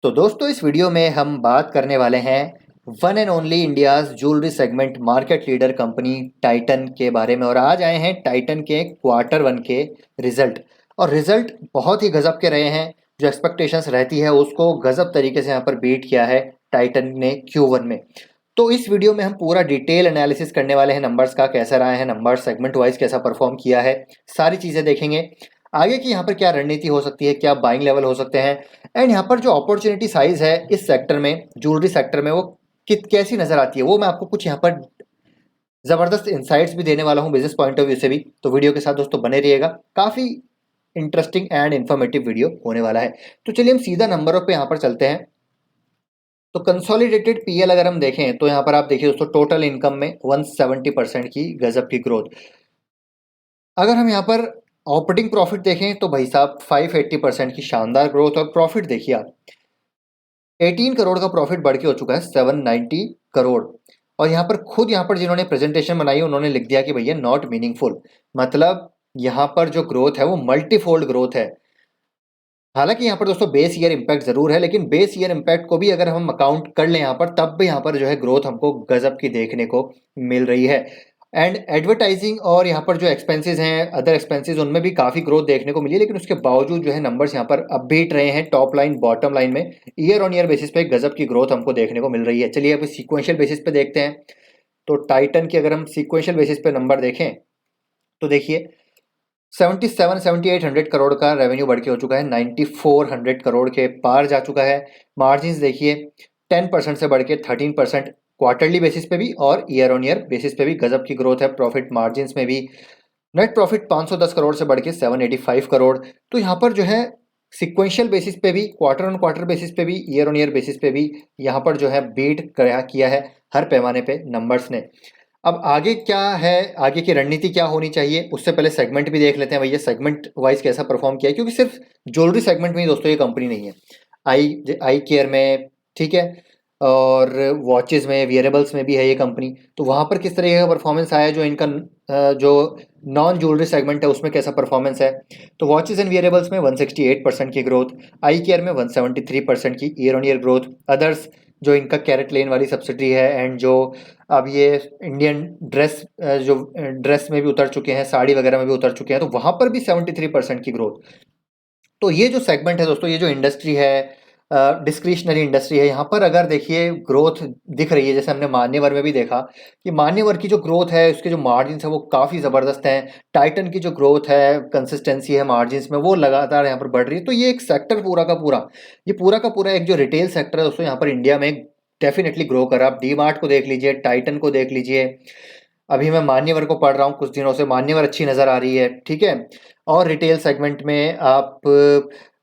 तो दोस्तों इस वीडियो में हम बात करने वाले हैं one and only India's jewellery segment market leader company Titan के बारे में। और आज आए हैं टाइटन के क्वार्टर वन के रिजल्ट। और रिजल्ट बहुत ही गजब के रहे हैं। जो एक्सपेक्टेशंस रहती है उसको गजब तरीके से यहाँ पर बीट किया है टाइटन ने Q1 में। तो इस वीडियो में हम पूरा डिटेल एनालिसिस करने वाले हैं नंबर्स का, कैसा रहा है नंबर, सेगमेंट वाइज कैसा परफॉर्म किया है, सारी चीज़ें देखेंगे। आगे की यहाँ पर क्या रणनीति हो सकती है, क्या बाइंग लेवल हो सकते हैं, एंड यहाँ पर जो अपॉर्चुनिटी साइज है इस सेक्टर में, ज्वेलरी सेक्टर में, वो कैसी नजर आती है, वो मैं आपको कुछ यहाँ पर जबरदस्त इंसाइट्स भी देने वाला हूँ बिजनेस पॉइंट ऑफ व्यू से भी। तो वीडियो के साथ दोस्तों बने रहिएगा, काफी इंटरेस्टिंग एंड इन्फॉर्मेटिव वीडियो होने वाला है। तो चलिए हम सीधा नंबरों पे यहाँ पर चलते हैं। तो कंसोलिडेटेड पीएल अगर हम देखें तो यहाँ पर आप देखिए दोस्तों, टोटल इनकम में 170% की गजब की ग्रोथ। अगर हम यहाँ पर ऑपरेटिंग प्रॉफिट देखें तो भाई साहब 580% की शानदार ग्रोथ। और प्रॉफिट देखिए आप, 18 करोड़ का प्रॉफिट बढ़ के हो चुका है 790 करोड़। और यहाँ पर खुद यहाँ पर जिन्होंने प्रेजेंटेशन बनाई उन्होंने लिख दिया कि भैया नॉट मीनिंगफुल, मतलब यहाँ पर जो ग्रोथ है वो मल्टीफोल्ड ग्रोथ है। हालांकि यहाँ पर दोस्तों बेस ईयर इम्पैक्ट जरूर है, लेकिन बेस ईयर इम्पैक्ट को भी अगर हम अकाउंट कर लें यहाँ पर, तब भी यहाँ पर जो है ग्रोथ हमको गजब की देखने को मिल रही है। एंड एडवर्टाइजिंग और यहाँ पर जो एक्सपेंसेस हैं, अदर एक्सपेंसेस, उनमें भी काफ़ी ग्रोथ देखने को मिली है। लेकिन उसके बावजूद जो है नंबर्स यहाँ पर अपबीट रहे हैं, टॉप लाइन बॉटम लाइन में ईयर ऑन ईयर बेसिस पे गजब की ग्रोथ हमको देखने को मिल रही है। चलिए अब सीक्वेंशियल बेसिस पे देखते हैं। तो टाइटन की अगर हम सीक्वेंशियल बेसिस पे नंबर देखें तो देखिए 7800 करोड़ का रेवेन्यू बढ़ के हो चुका है 9400 करोड़ के पार जा चुका है। मार्जिन्स देखिए 10% से बढ़ के 13% क्वार्टरली बेसिस पे भी और ईयर ऑन ईयर बेसिस पे भी गजब की ग्रोथ है। प्रॉफिट मार्जिन्स में भी नेट प्रॉफिट 510 करोड़ से बढ़ के 785 करोड़। तो यहाँ पर जो है सिक्वेंशियल बेसिस पे भी, क्वार्टर ऑन क्वार्टर बेसिस पे भी, ईयर ऑन ईयर बेसिस पे भी यहाँ पर जो है बीट किया है हर पैमाने पे नंबर्स ने। अब आगे क्या है, आगे की रणनीति क्या होनी चाहिए, उससे पहले सेगमेंट भी देख लेते हैं भैया, सेगमेंट वाइज कैसा परफॉर्म किया है। क्योंकि सिर्फ ज्वेलरी सेगमेंट में ही दोस्तों ये कंपनी नहीं है, आई केयर में, ठीक है, और वॉचेस में, वियरेबल्स में भी है ये कंपनी। तो वहाँ पर किस तरह का परफॉर्मेंस आया, जो इनका जो नॉन ज्वेलरी सेगमेंट है उसमें कैसा परफॉर्मेंस है। तो वॉचेस एंड वियरेबल्स में 168% की ग्रोथ, आई केयर में 173% की year on year growth, others जो इनका कैरेट लेन वाली सब्सिडी है, एंड जो अब ये इंडियन ड्रेस, जो ड्रेस में भी उतर चुके हैं, साड़ी वगैरह में भी उतर चुके हैं, तो वहाँ पर भी 73% की ग्रोथ। तो ये जो सेगमेंट है दोस्तों, ये जो इंडस्ट्री है, डिस्क्रिशनरी इंडस्ट्री है, यहाँ पर अगर देखिए ग्रोथ दिख रही है, जैसे हमने मान्यवर में भी देखा कि मान्यवर की जो ग्रोथ है, उसके जो मार्जिन है वो काफ़ी ज़बरदस्त हैं। टाइटन की जो ग्रोथ है, कंसिस्टेंसी है मार्जिन में, वो लगातार यहाँ पर बढ़ रही है। तो ये एक सेक्टर पूरा का पूरा, ये पूरा का पूरा एक जो रिटेल सेक्टर है दोस्तों यहाँ पर इंडिया में डेफिनेटली ग्रो कर रहा है। आप डी मार्ट को देख लीजिए, टाइटन को देख लीजिए, अभी मैं मान्यवर को पढ़ रहा हूँ कुछ दिनों से, मान्यवर अच्छी नज़र आ रही है, ठीक है। और रिटेल सेगमेंट में आप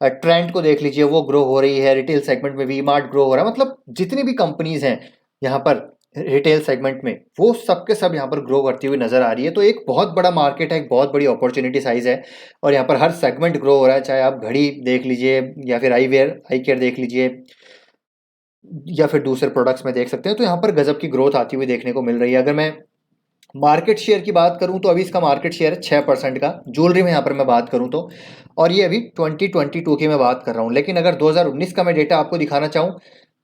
ट्रेंड को देख लीजिए, वो ग्रो हो रही है। रिटेल सेगमेंट में वी मार्ट ग्रो हो रहा है। मतलब जितनी भी कंपनीज हैं यहाँ पर रिटेल सेगमेंट में, वो सब के सब यहाँ पर ग्रो करती हुई नजर आ रही है। तो एक बहुत बड़ा मार्केट है, एक बहुत बड़ी अपॉर्चुनिटी साइज है, और यहाँ पर हर सेगमेंट ग्रो हो रहा है। चाहे आप घड़ी देख लीजिए, या फिर आई केयर देख लीजिए, या फिर दूसरे प्रोडक्ट्स में देख सकते हैं। तो यहाँ पर गजब की ग्रोथ आती हुई देखने को मिल रही है। अगर मैं मार्केट शेयर की बात करूं तो अभी इसका मार्केट शेयर है 6% का, ज्वेलरी में यहाँ पर मैं बात करूं तो। और ये अभी 2022 की मैं बात कर रहा हूं। लेकिन अगर 2019 का मैं डेटा आपको दिखाना चाहूं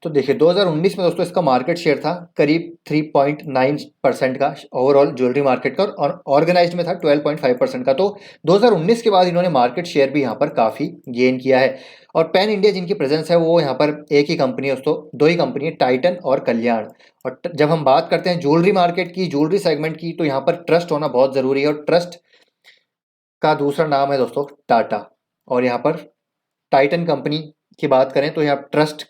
तो देखिए 2019 में दोस्तों इसका मार्केट शेयर था करीब 3.9% का ओवरऑल ज्वेलरी मार्केट का, और ऑर्गेनाइज्ड में था 12.5% का। तो 2019 के बाद इन्होंने मार्केट शेयर भी यहाँ पर काफ़ी गेन किया है। और पैन इंडिया जिनकी प्रेजेंस है वो यहाँ पर एक ही कंपनी है दोस्तों, दो ही कंपनी है, टाइटन और कल्याण। और जब हम बात करते हैं ज्वेलरी मार्केट की, ज्वेलरी सेगमेंट की, तो यहाँ पर ट्रस्ट होना बहुत ज़रूरी है। और ट्रस्ट का दूसरा नाम है दोस्तों टाटा। और यहाँ पर टाइटन कंपनी की बात करें तो यहाँ ट्रस्ट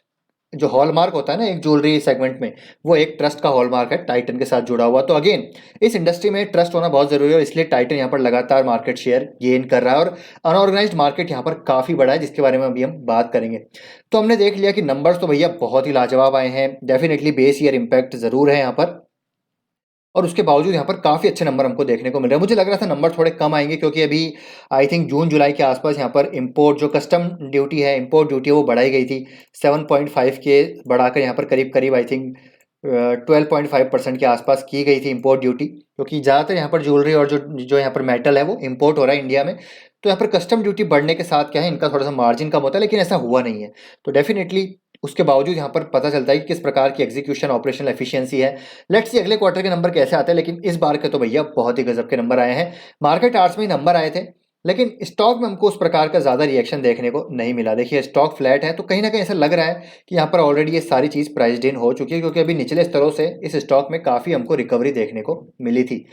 जो हॉलमार्क होता है ना एक ज्वेलरी सेगमेंट में, वो एक ट्रस्ट का हॉलमार्क है टाइटन के साथ जुड़ा हुआ। तो अगेन इस इंडस्ट्री में ट्रस्ट होना बहुत जरूरी है, और इसलिए टाइटन यहाँ पर लगातार मार्केट शेयर गेन कर रहा है। और अनऑर्गेनाइज्ड मार्केट यहाँ पर काफ़ी बड़ा है, जिसके बारे में अभी हम बात करेंगे। तो हमने देख लिया कि नंबर्स तो भैया बहुत ही लाजवाब आए हैं, डेफिनेटली बेस ईयर इम्पैक्ट जरूर है यहाँ पर, और उसके बावजूद यहाँ पर काफ़ी अच्छे नंबर हमको देखने को मिल रहे हैं। मुझे लग रहा था नंबर थोड़े कम आएंगे, क्योंकि अभी आई थिंक जून जुलाई के आसपास यहाँ पर इंपोर्ट जो कस्टम ड्यूटी है, इंपोर्ट ड्यूटी वो बढ़ाई गई थी 7.5 के बढ़ाकर यहाँ पर करीब करीब आई थिंक 12.5% के आसपास की गई थी इंपोर्ट ड्यूटी। क्योंकि ज़्यादातर यहाँ पर ज्वेलरी और जो जो यहाँ पर मेटल है वो इंपोर्ट हो रहा है इंडिया में। तो यहाँ पर कस्टम ड्यूटी बढ़ने के साथ क्या है, इनका थोड़ा सा मार्जिन कम होता है, लेकिन ऐसा हुआ नहीं है। तो डेफिनेटली उसके बावजूद यहाँ पर पता चलता है कि किस प्रकार की एग्जीक्यूशन ऑपरेशनल एफिशिएंसी है। लेट्स सी अगले क्वार्टर के नंबर कैसे आते हैं, लेकिन इस बार के तो भैया बहुत ही गजब के नंबर आए हैं। मार्केट आवर्स में नंबर आए थे, लेकिन स्टॉक में हमको उस प्रकार का ज्यादा रिएक्शन देखने को नहीं मिला। देखिए स्टॉक फ्लैट है, तो कहीं ना कहीं ऐसा लग रहा है कि यहाँ पर ऑलरेडी ये सारी चीज प्राइस्ड इन हो चुकी है, क्योंकि अभी निचले स्तरों से इस स्टॉक में काफी हमको रिकवरी देखने को मिली थी।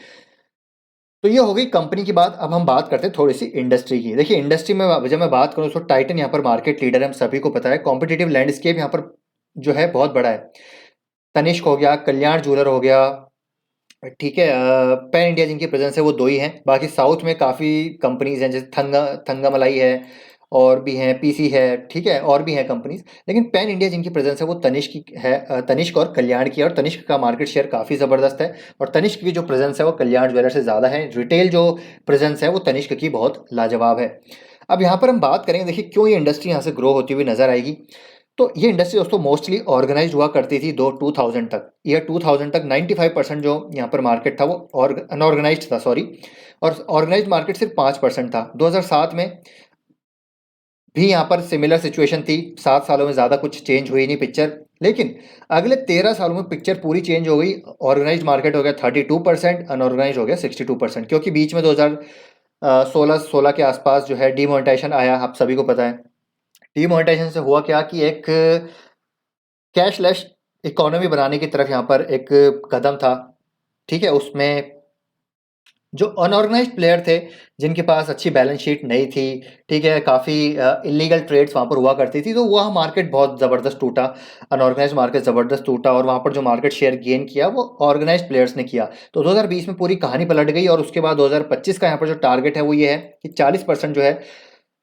तो ये हो गई कंपनी की बात। अब हम बात करते हैं थोड़ी सी इंडस्ट्री की। देखिए इंडस्ट्री में जब मैं बात करूँ तो टाइटन यहाँ पर मार्केट लीडर है, हम सभी को पता है। कॉम्पिटिटिव लैंडस्केप यहाँ पर जो है बहुत बड़ा है। तनिष्क हो गया, कल्याण ज्वेलर हो गया, ठीक है, पैन इंडिया जिनकी प्रेजेंस है वो दो ही हैं। बाकी साउथ में काफ़ी कंपनीज हैं, जैसे थंगामलाई है, और भी हैं, पीसी है, ठीक है, और भी हैं कंपनीज। लेकिन पैन इंडिया जिनकी प्रेजेंस है वो तनिष्क की है, तनिष्क और कल्याण की है। और तनिष्क का मार्केट शेयर काफ़ी ज़बरदस्त है, और तनिष्क की जो प्रेजेंस है वो कल्याण ज्वेलर से ज़्यादा है। रिटेल जो प्रेजेंस है वो तनिष्क की बहुत लाजवाब है। अब यहाँ पर हम बात करेंगे, देखिए क्यों ये इंडस्ट्री यहाँ से ग्रो होती हुई नजर आएगी। तो ये इंडस्ट्री दोस्तों मोस्टली ऑर्गेनाइज हुआ करती थी 2000 तक। ईयर 2000 तक 95% जो यहाँ पर मार्केट था वो अनऑर्गेनाइज था, सॉरी, और ऑर्गेनाइज मार्केट सिर्फ 5% था। 2007 में भी यहाँ पर सिमिलर सिचुएशन थी। 7 सालों में ज़्यादा कुछ चेंज हुई नहीं पिक्चर, लेकिन अगले 13 सालों में पिक्चर पूरी चेंज हो गई। ऑर्गेनाइज मार्केट हो गया 32%, अनऑर्गेनाइज हो गया 62%, क्योंकि बीच में 2016 के आसपास जो है डीमोनेटाइजेशन आया, आप सभी को पता है। डीमोनेटाइजेशन से हुआ क्या कि एक कैशलेस इकोनॉमी बनाने की तरफ यहाँ पर एक कदम था, ठीक है। उसमें जो अनऑर्गेनाइज्ड प्लेयर थे, जिनके पास अच्छी बैलेंस शीट नहीं थी, ठीक है, काफ़ी इलीगल ट्रेड्स वहाँ पर हुआ करती थी, तो वह मार्केट बहुत ज़बरदस्त टूटा। अनऑर्गेनाइज्ड मार्केट ज़बरदस्त टूटा, और वहाँ पर जो मार्केट शेयर गेन किया वो ऑर्गेनाइज्ड प्लेयर्स ने किया। तो 2020 में पूरी कहानी पलट गई, और उसके बाद 2025 का यहाँ पर जो टारगेट है वो ये है कि 40% जो है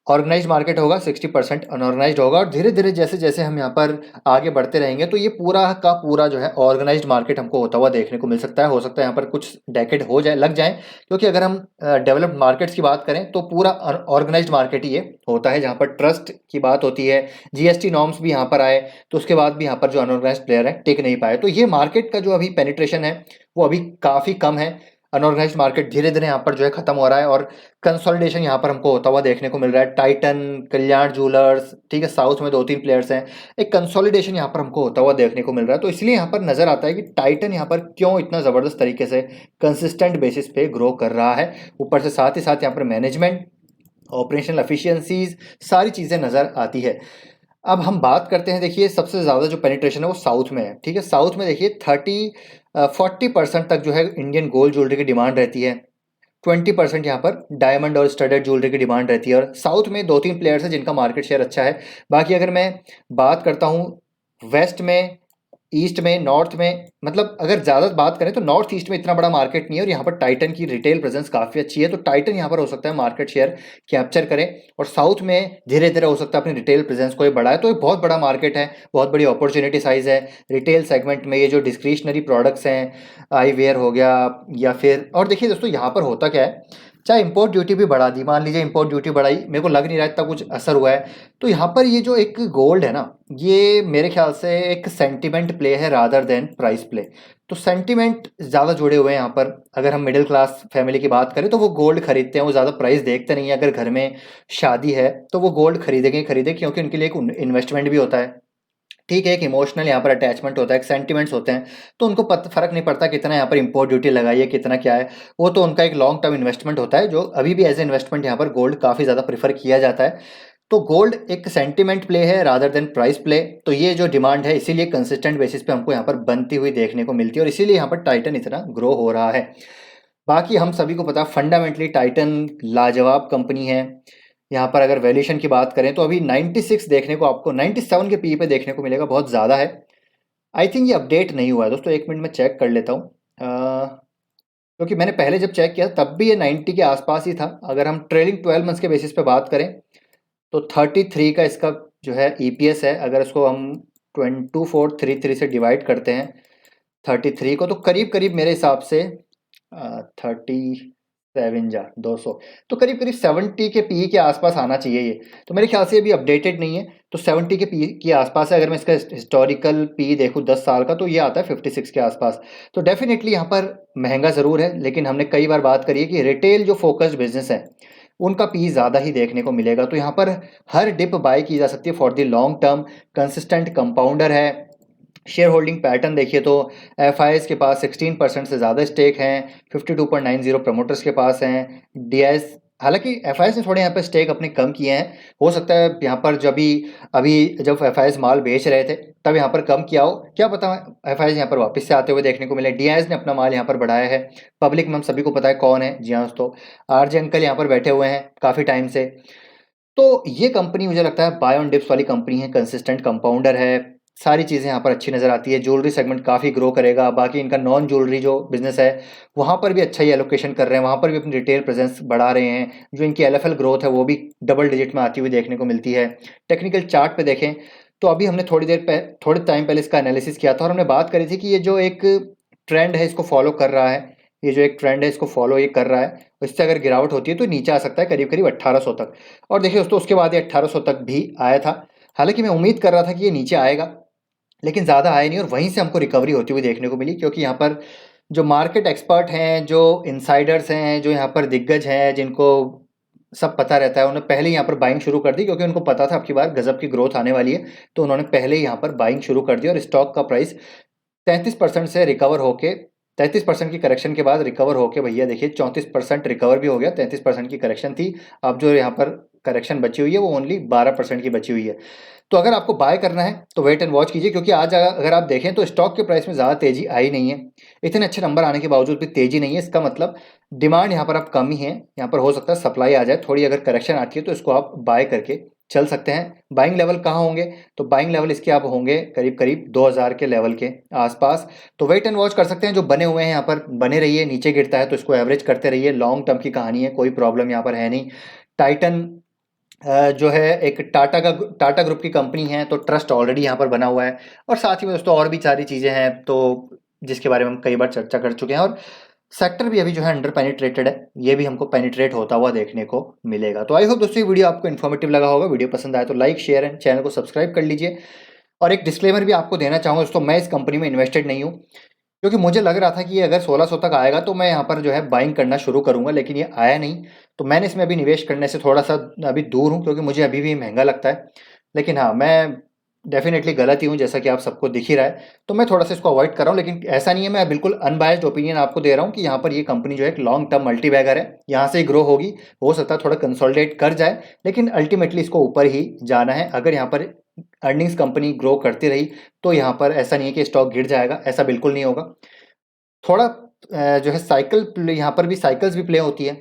ऑर्गेनाइज मार्केट होगा, 60% अनऑर्गेनाइज्ड होगा। और धीरे धीरे जैसे जैसे हम यहाँ पर आगे बढ़ते रहेंगे, तो ये पूरा का पूरा जो है ऑर्गेनाइज्ड मार्केट हमको होता हुआ देखने को मिल सकता है। हो सकता है यहाँ पर कुछ डेकेड हो जाए, लग जाए, क्योंकि अगर हम डेवलप्ड मार्केट्स की बात करें तो पूरा ऑर्गेनाइज्ड मार्केट ही ये होता है, जहाँ पर ट्रस्ट की बात होती है। जीएसटी नॉर्म्स भी यहाँ पर आए, तो उसके बाद भी यहाँ पर जो अनऑर्गेनाइज्ड प्लेयर है टिक नहीं पाए। तो ये मार्केट का जो अभी पेनिट्रेशन है वो अभी काफ़ी कम है। अनऑर्गेनाइज्ड मार्केट धीरे धीरे यहाँ पर जो है खत्म हो रहा है, और कंसोलिडेशन यहाँ पर हमको होता हुआ देखने को मिल रहा है। टाइटन, कल्याण ज्वेलर्स, ठीक है, साउथ में 2-3 प्लेयर्स हैं। एक कंसोलिडेशन यहाँ पर हमको होता हुआ देखने को मिल रहा है। तो इसलिए यहाँ पर नजर आता है कि टाइटन यहाँ पर क्यों इतना ज़बरदस्त तरीके से कंसिस्टेंट बेसिस पे ग्रो कर रहा है। ऊपर से साथ ही साथ यहाँ पर मैनेजमेंट, ऑपरेशनल एफिशिएंसीज, सारी चीज़ें नज़र आती है। अब हम बात करते हैं, देखिए सबसे ज़्यादा जो पेनिट्रेशन है वो साउथ में है, ठीक है। साउथ में देखिए 40% तक जो है इंडियन गोल्ड ज्वेलरी की डिमांड रहती है। 20% यहाँ पर डायमंड और स्टडेड ज्वेलरी की डिमांड रहती है। और साउथ में 2-3 प्लेयर्स हैं जिनका मार्केट शेयर अच्छा है। बाकी अगर मैं बात करता हूँ वेस्ट में, ईस्ट में, नॉर्थ में, मतलब अगर ज़्यादा बात करें तो नॉर्थ ईस्ट में इतना बड़ा मार्केट नहीं है, और यहाँ पर टाइटन की रिटेल प्रेजेंस काफ़ी अच्छी है। तो टाइटन यहाँ पर हो सकता है मार्केट शेयर कैप्चर करे, और साउथ में धीरे धीरे हो सकता है अपनी रिटेल प्रेजेंस को ये बढ़ाए। तो ये बहुत बड़ा मार्केट है, बहुत बड़ी अपॉर्चुनिटी साइज है रिटेल सेगमेंट में। ये जो डिस्क्रिशनरी प्रोडक्ट्स हैं, आई वेयर हो गया, या फिर, और देखिए दोस्तों यहाँ पर होता क्या है, चाहे इंपोर्ट ड्यूटी भी बढ़ा दी, मान लीजिए इंपोर्ट ड्यूटी बढ़ाई, मेरे को लग नहीं रहा इतना कुछ असर हुआ है। तो यहाँ पर ये जो एक गोल्ड है ना, ये मेरे ख्याल से एक सेंटिमेंट प्ले है रादर देन प्राइस प्ले। तो सेंटिमेंट ज़्यादा जुड़े हुए हैं यहाँ पर। अगर हम मिडिल क्लास फैमिली की बात करें तो वो गोल्ड खरीदते हैं, वो ज़्यादा प्राइस देखते नहीं है। अगर घर में शादी है तो वो गोल्ड खरीदेंगे ही खरीदेंगे, क्योंकि उनके लिए एक इन्वेस्टमेंट भी होता है, ठीक है, एक इमोशनल यहाँ पर अटैचमेंट होता है, एक सेंटिमेंट्स होते हैं। तो उनको फर्क नहीं पड़ता कितना यहाँ पर इंपोर्ट ड्यूटी लगाई है, कितना क्या है, वो तो उनका एक लॉन्ग टर्म इन्वेस्टमेंट होता है, जो अभी भी एज ए इन्वेस्टमेंट यहाँ पर गोल्ड काफ़ी ज़्यादा प्रीफर किया जाता है। तो गोल्ड एक सेंटिमेंट प्ले है रादर देन प्राइस प्ले। तो ये जो डिमांड है इसीलिए कंसिस्टेंट बेसिस पे हमको यहाँ पर बनती हुई देखने को मिलती है, और इसीलिए यहाँ पर टाइटन इतना ग्रो हो रहा है। बाकी हम सभी को पता, फंडामेंटली टाइटन लाजवाब कंपनी है। यहाँ पर अगर वैल्यूएशन की बात करें तो अभी 96 देखने को, आपको 97 के पी पे देखने को मिलेगा, बहुत ज़्यादा है। आई थिंक ये अपडेट नहीं हुआ है दोस्तों, एक मिनट में चेक कर लेता हूँ, क्योंकि मैंने पहले जब चेक किया तब भी ये 90 के आसपास ही था। अगर हम ट्रेलिंग 12 मंथ्स के बेसिस पे बात करें तो 33 का इसका जो है ईपीएस है। अगर इसको हम 2433 से डिवाइड करते हैं 33 को, तो करीब करीब मेरे हिसाब से 200, तो करीब करीब 70 के पी के आसपास आना चाहिए ये। तो मेरे ख्याल से ये भी अपडेटेड नहीं है, तो 70 के पी के आसपास है। अगर मैं इसका हिस्टोरिकल पी देखूँ 10 साल का, तो ये आता है 56 के आसपास। तो डेफिनेटली यहाँ पर महंगा ज़रूर है, लेकिन हमने कई बार बात करी है कि रिटेल जो फोकस्ड बिजनेस है उनका पी ज़्यादा ही देखने को मिलेगा। तो यहाँ पर हर डिप बाय की जा सकती है for the long term, consistent compounder है। शेयर होल्डिंग पैटर्न देखिए तो एफ के पास 16% से ज़्यादा स्टेक हैं, 52.90 प्रमोटर्स के पास हैं। डी हालांकि एफ ने थोड़े यहाँ पर स्टेक अपने कम किए हैं, हो सकता है यहाँ पर अभी जब एफ माल बेच रहे थे तब यहाँ पर कम किया हो, क्या पता एफ यहाँ पर वापस से आते हुए देखने को मिले। डी ने अपना माल यहाँ पर बढ़ाया है। पब्लिक में हम सभी को पता है कौन है, जी हाँ दोस्तों, आरजे अंकल यहाँ पर बैठे हुए हैं काफ़ी टाइम से। तो ये कंपनी मुझे लगता है बाय ऑन डिप्स वाली कंपनी है, कंसिस्टेंट कंपाउंडर है, सारी चीज़ें यहाँ पर अच्छी नज़र आती है। ज्वेलरी सेगमेंट काफ़ी ग्रो करेगा। बाकी इनका नॉन ज्वेलरी जो बिजनेस है वहाँ पर भी अच्छा ही एलोकेशन कर रहे हैं, वहाँ पर भी अपनी रिटेल प्रेजेंस बढ़ा रहे हैं। जो इनकी एलएफएल ग्रोथ है वो भी डबल डिजिट में आती हुई देखने को मिलती है। टेक्निकल चार्ट पे देखें तो अभी हमने थोड़े टाइम पहले इसका एनालिसिस किया था और हमने बात करी थी कि ये जो एक ट्रेंड है इसको फॉलो कर रहा है, ये जो एक ट्रेंड है इसको फॉलो ये कर रहा है, इससे अगर गिरावट होती है तो नीचे आ सकता है करीब करीब 1800 तक। और देखिए दोस्तों उसके बाद ये 1800 तक भी आया था। हालांकि मैं उम्मीद कर रहा था कि ये नीचे आएगा, लेकिन ज़्यादा आया नहीं और वहीं से हमको रिकवरी होती हुई देखने को मिली, क्योंकि यहाँ पर जो मार्केट एक्सपर्ट हैं, जो इनसाइडर्स हैं, जो यहाँ पर दिग्गज हैं, जिनको सब पता रहता है, उन्होंने पहले ही यहाँ पर बाइंग शुरू कर दी, क्योंकि उनको पता था अब की बार गजब की ग्रोथ आने वाली है। तो उन्होंने पहले ही यहाँ पर बाइंग शुरू कर दी और स्टॉक का प्राइस 33% से रिकवर होके 33% की करेक्शन के बाद रिकवर होके भैया देखिए 34% रिकवर भी हो गया। 33% की करेक्शन थी, अब जो यहाँ पर करेक्शन बची हुई है वो ओनली 12% की बची हुई है। तो अगर आपको बाय करना है तो वेट एंड वॉच कीजिए, क्योंकि आज अगर आप देखें तो स्टॉक के प्राइस में ज़्यादा तेजी आई नहीं है। इतने अच्छे नंबर आने के बावजूद भी तेजी नहीं है, इसका मतलब डिमांड यहाँ पर अब कम ही है। यहाँ पर हो सकता है सप्लाई आ जाए थोड़ी, अगर करेक्शन आती है तो इसको आप बाय करके चल सकते हैं। बाइंग लेवल कहाँ होंगे, तो बाइंग लेवल इसके आप होंगे करीब करीब 2000 के लेवल के आसपास। तो वेट एंड वॉच कर सकते हैं, जो बने हुए हैं यहाँ पर बने रहिए, नीचे गिरता है तो इसको एवरेज करते रहिए। लॉन्ग टर्म की कहानी है, कोई प्रॉब्लम यहाँ पर है नहीं। टाइटन जो है एक टाटा ग्रुप की कंपनी है, तो ट्रस्ट ऑलरेडी यहाँ पर बना हुआ है। और साथ ही में दोस्तों और भी सारी चीज़ें हैं तो जिसके बारे में हम कई बार चर्चा कर चुके हैं। और सेक्टर भी अभी जो है अंडर पेनिट्रेटेड है, ये भी हमको पेनिट्रेट होता हुआ देखने को मिलेगा। तो आई होप दोस्तों ये वीडियो आपको इन्फॉर्मेटिव लगा होगा। वीडियो पसंद आए तो लाइक शेयर एंड चैनल को सब्सक्राइब कर लीजिए। और एक डिस्क्लेमर भी आपको देना चाहूँगा दोस्तों, मैं इस कंपनी में इन्वेस्टेड नहीं हूँ, क्योंकि मुझे लग रहा था कि ये अगर 1600 तक आएगा तो मैं यहाँ पर जो है बाइंग करना शुरू करूँगा, लेकिन ये आया नहीं। तो मैंने इसमें अभी निवेश करने से थोड़ा सा अभी दूर हूँ, क्योंकि मुझे अभी भी महंगा लगता है। लेकिन हाँ, मैं डेफिनेटली गलत ही हूँ, जैसा कि आप सबको दिख ही रहा है। तो मैं थोड़ा सा इसको अवॉइड कर रहा हूँ, लेकिन ऐसा नहीं है, मैं बिल्कुल अनबायस्ड ओपिनियन आपको दे रहा हूँ कि यहाँ पर ये कंपनी जो है एक लॉन्ग टर्म मल्टीबैगर है, यहाँ से ग्रो होगी। हो सकता है थोड़ा कंसोलिडेट कर जाए, लेकिन अल्टीमेटली इसको ऊपर ही जाना है। अगर यहाँ पर अर्निंग्स कंपनी ग्रो करती रही तो यहाँ पर ऐसा नहीं है कि स्टॉक गिर जाएगा, ऐसा बिल्कुल नहीं होगा। थोड़ा जो है साइकिल यहाँ पर भी साइकिल्स भी प्ले होती है,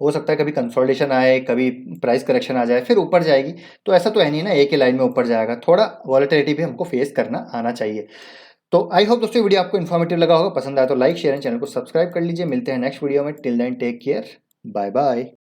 हो सकता है कभी कंसोलिडेशन आए, कभी प्राइस करेक्शन आ जाए, फिर ऊपर जाएगी। तो ऐसा तो है नहीं ना एक ही लाइन में ऊपर जाएगा, थोड़ा वॉलेटिलिटी भी हमको फेस करना आना चाहिए। तो आई होप दोस्तों वीडियो आपको इन्फॉर्मेटिव लगा होगा। पसंद आया तो लाइक शेयर एंड चैनल को सब्सक्राइब कर लीजिए। मिलते हैं नेक्स्ट वीडियो में। Till then take care, bye bye.